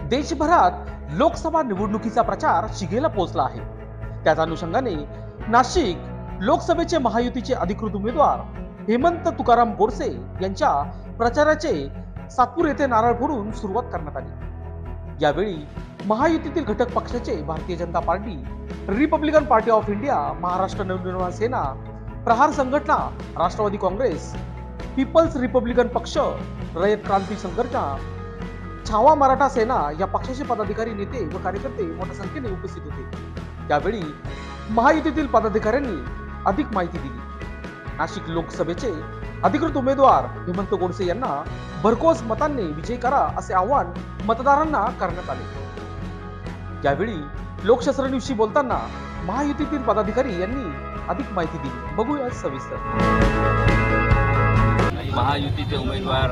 देशभरात लोकसभा निवडणुकीचा प्रचार शिगेला पोहोचला आहे। त्याच अनुषंगाने नाशिक लोकसभेचे महायुतीचे अधिकृत उमेदवार हेमंत तुकाराम गोडसे यांच्या प्रचाराचे सातपूर येथे नारळ फोडून सुरुवात करण्यात आली। यावेळी महायुतीतील घटक पक्षाचे Bharatiya Janata party, republican party of India, Maharashtra Navnirman Sena, Prahar Sanghatana, Rashtravadi Congress, people's Republican पक्ष, रयत क्रांती संघटना, छावा मराठा सेना या पक्षाचे पदाधिकारी, नेते व कार्यकर्ते मोठ्या संख्येने उपस्थित होते। यावेळी महायुतीतील पदाधिकाऱ्यांनी अधिक माहिती दिली। नाशिक लोकसभेचे अधिकृत उमेदवार हेमंत गोडसे यांना भरघोस मतांनी विजयी करा असे आवाहन मतदारांना करण्यात आले। यावेळी लोकशास्त्राविषयी बोलताना महायुतीतील पदाधिकारी यांनी अधिक माहिती दिली। बघूया सविस्तर। महायुतीचे उमेदवार